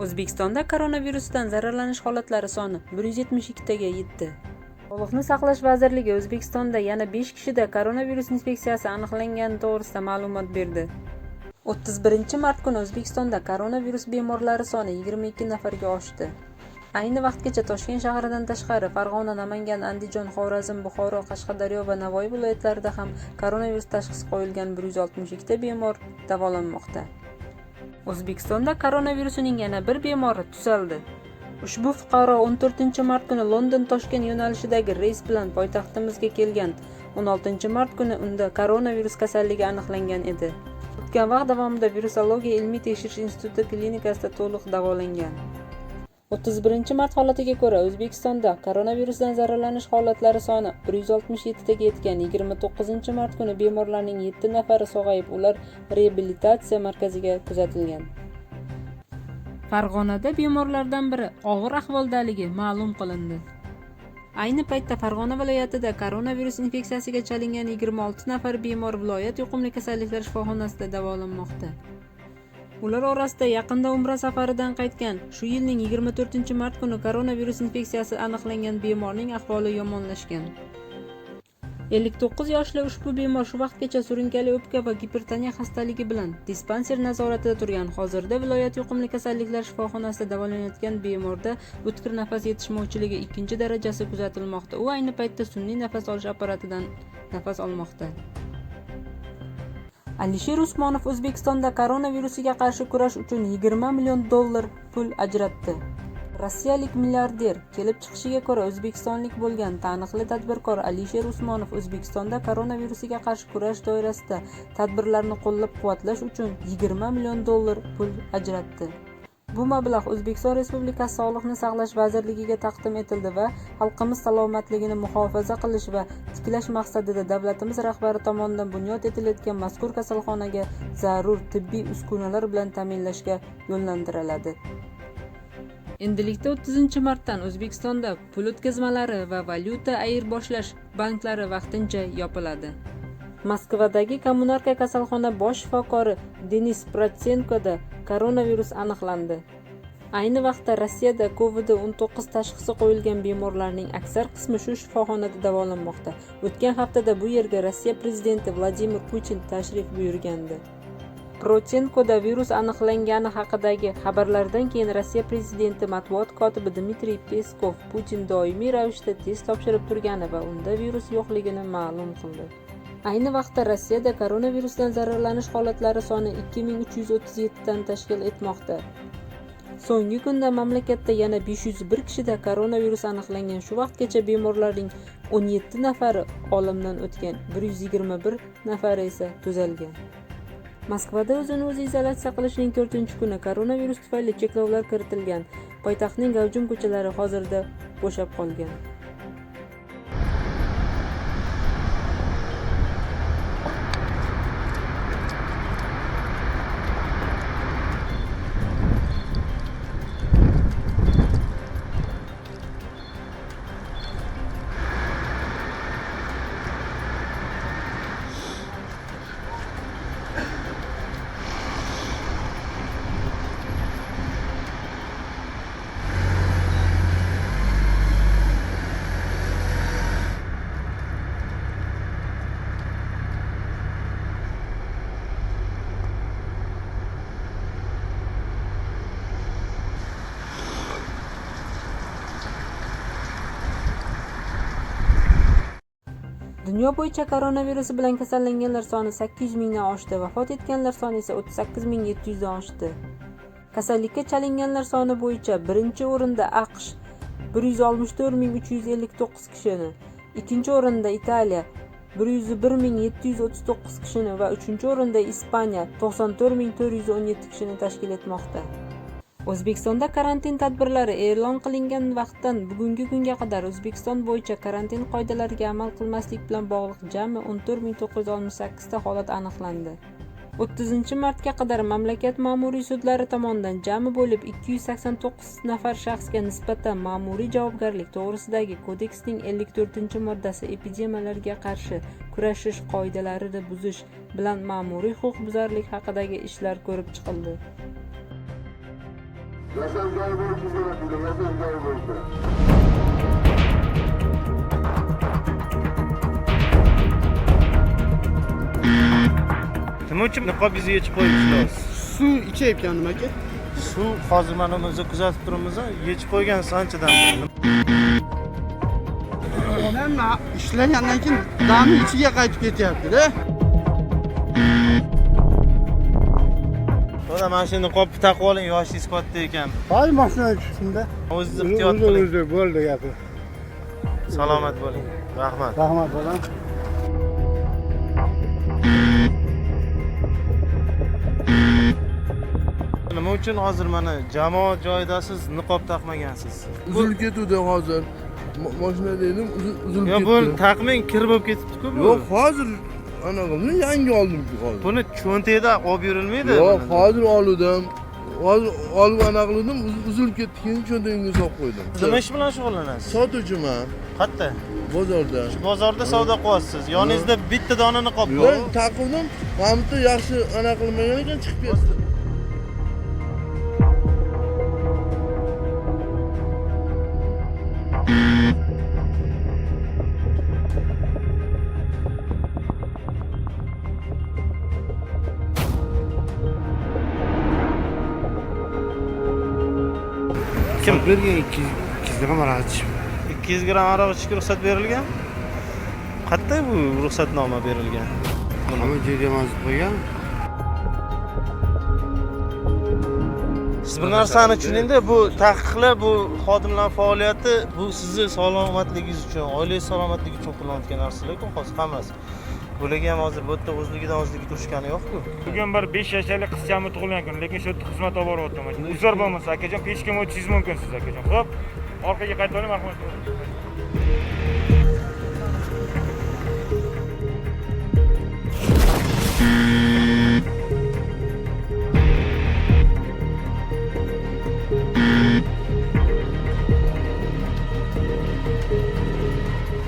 O'zbekistonda koronavirusdan zararlanish holatlari soni 172 taga yetdi. Sog'liqni saqlash vazirligi O'zbekistonda yana 5 kishida koronavirus infeksiyasi aniqlangani to'g'risida ma'lumot berdi. 31 mart kuni O'zbekistonda koronavirus bemorlari soni 22 nafarga oshdi. Ayni vaqtgacha Toshkent shahridan tashqari Farg'ona, Namangan, Andijon, Xorazm, Buxoro, Qashqadaryo va Navoiy viloyatlarida ham koronavirus tashxisi qo'yilgan 162 ta bemor davolanmoqda. O'zbekistonda koronavirusning yana bir bemori tuzaldi. Ushbu fuqaro 14 mart kuni London-Toshkent yo'nalishidagi reys bilan poytaxtimizga kelgan. 16 mart kuni unda koronavirus kasalligi aniqlangan edi. O'tgan vaqt davomida Virusologiya ilmiy tekshirish instituti klinikasida to'liq davolangan. 31 mart holatiga ko'ra O'zbekistonda koronavirusdan zararlanish holatlari soni 167 taga yetgan. 29 mart kuni bemorlarning 7 nafari sog'ayib, ular reabilitatsiya markaziga kuzatilgan. Farg'onada bemorlardan biri og'ir ahvoldaligi ma'lum qilindi. Ayni paytda Farg'ona viloyatida koronavirus infeksiyasiga chalingan 26 nafar bemor viloyat yuqumli kasalliklar shifoxonasida davolanmoqda. Ular orasida yaqinda Umra safaridan qaytgan, shu yilning 24 mart kuni koronavirus infeksiyasi aniqlangan bemorning ahvoli yomonlashgan. 59 yoshli ushbu bemor shu vaqtgacha surunkali o'pka va gipertoniya xastaligi bilan dispanser nazoratida turgan. Hozirda viloyat yuqumli kasalliklar shifoxonasida davolanayotgan bemorda o'tkir nafas yetishmovchiligi 2-darajasi kuzatilmoqda. U ayni paytda sun'iy nafas olish apparatidan nafas olmoqda. Alisher Usmonov O'zbekistonda koronavirusiga qarshi kurash uchun $20 million pul ajratdi. Rossiyalik milliarder kelib chiqishiga ko'ra O'zbekistonlik bo'lgan taniqli tadbirkor Alisher Usmonov O'zbekistonda koronavirusiga qarshi kurash doirasida tadbirlarni qo'llab-quvvatlash uchun $20 million pul ajratdi. Bu mablag' O'zbekiston Respublikasi Sog'liqni saqlash vazirligiga taqdim etildi va xalqimiz salomatligini muhofaza qilish va tiklash maqsadida davlatimiz rahbari tomonidan bunyod etilayotgan mazkur kasalxonaga zarur tibbiy uskunalar bilan ta'minlashga yo'llantiriladi. Endilikda 30 martdan O'zbekistonda pul o'tkazmalari va valyuta ayirboshlash banklari vaqtincha yopiladi. Moskvadagi Kommunarka kasalxona bosh shifokori Denis Protsenkoda koronavirus aniqlandi. Ayni vaqtda Rossiyada COVID-19 tashxisi qo'yilgan bemorlarning aksar qismi shu shifoxonada davolanmoqda. O'tgan haftada bu yerga Rossiya prezidenti Vladimir Putin tashrif buyurgandi. Protsenkoda virus aniqlangani haqidagi xabarlardan keyin Rossiya prezidenti matbuot kotibi Dmitriy Peskov Putin doimiy ravishda test topshirib turgani va unda virus yo'qligini ma'lum qildi. Ayni vaqtda Rossiyada koronavirusdan zararlanish holatlari soni 2337 dan tashkil etmoqda. So'nggi kunda mamlakatda yana 501 kishida koronavirus aniqlangan. Shu vaqtgacha bemorlarning 17 nafari olamdan o'tgan, 121 nafari esa tuzalgan. Moskvada o'zini o'zi izolyatsiya qilishning 4-kuni koronavirus tufayli cheklovlar kiritilgan. Poytaxtning gavjum ko'chalari hozirda bo'shab qolgan. Dunyo bo'yicha koronavirusi bilan kasallanganlar soni 800 mingdan oshdi, vafot etganlar soni esa 38 700 dan oshdi. Kasallikka chalinganlar soni bo'yicha birinchi o'rinda AQSh 164 359 kishini, ikkinchi o'rinda Italiya 101 739 kishini va uchinchi o'rinda Ispaniya 94 417 kishini tashkil etmoqda. O'zbekistonda karantin tadbirlari e'lon qilingan vaqtdan bugungi kunga qadar O'zbekiston bo'yicha karantin qoidalariga amal qilmaslik bilan bog'liq jami 14968 ta holat aniqlandi. 30 martga qadar mamlakat ma'muriy sudlari tomonidan jami bo'lib 289 nafar shaxsga nisbatan ma'muriy javobgarlik to'g'risidagi kodeksning 54-moddasi epidemiyalarga qarshi kurashish qoidalarini buzish bilan ma'muriy huquqbuzarlik haqidagi ishlar ko'rib chiqildi. Yasam joyi bo'yicha jo'natildi, yasam joyi bo'yicha. Nima uchun niqobingizni yechib qo'yibsiz? Suv ichayotgandim aka. Suv hozir mana o'zi kuzatib turibmiz, yechib qo'ygansiz anchadan beri. Onam ishlagandan keyin damni ichiga qaytib ketyapti-da. To'da mana shu niqobni taqib oling, yoshingiz katta ekan. Hay mashinaga tushdim-da. O'zingiz ehtiyot qiling. O'zi bo'ldi gapi. Salomat bo'ling. Rahmat. Rahmat bolam. Nima uchun hozir mana jamoat joyidasiz niqob taqmagansiz? Uzilib ketuvdi hozir. Mashina dedim, uzilib Yo, ketdi. bu taqmang, kir bo'lib ketibdi-ku bu. Yo'q, hozir ana qildim, yangi oldim-ku hozir. Buni cho'ntakda olib yurilmaydi. Yo'q, hozir oldim. Hozir olib ana qildim, uzilib ketdi, keyin cho'ntagimga solib qo'ydim. Nima ish bilan shug'ullanasiz? Sotuvchiman Qayerda? bozorda. Bozorda savdo qilyapsiz. Yoningizda bitta dona niqob bor. Yo'q, taqdim, hamda yaxshi ana qilmagan ekan chiqib ketdi. Kim? Bergan 200 gram aroq ichib. 200 gram aroq ichishga ruxsat berilgan? Qayerda bu ruxsatnoma berilgan? Hamma joyga yozib qo'ygan. Siz bir narsani tushuning-da, bu taqiqlar, bu xodimlar faoliyati, bu sizni salomatligingiz uchun, oilangiz salomatligi uchun qilinayotgan narsalar-ku, hozir hammasi. Bularga ham hozir bu yerda o'zligidan o'zligi turishgani yo'q-ku. Bugun bir 5 yoshli qizchami tug'ilgan kun, lekin shu yerda xizmat olib boryapman. Uzr bo'lmasa, akajon, pechkam o'tishingiz mumkin siz, akajon. Xo'p, orqaga qaytib oling, marhamat.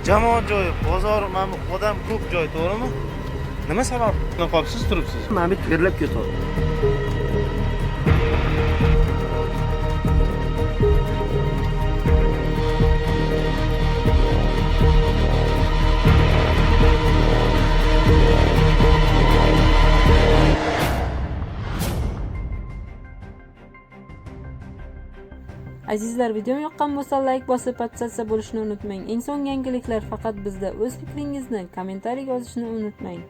Jamoat joyi, bozor, mana odam ko'p joy, to'g'rimi? Nima sabab niqobsiz turibsiz? Mana bu terlab ketadi. Azizlar, video yoqqan bo'lsa like bosib, podpisatsiya bo'lishni unutmang. Eng so'nggi yangiliklar faqat bizda. O'z fikringizni kommentariyaga yozishni unutmang.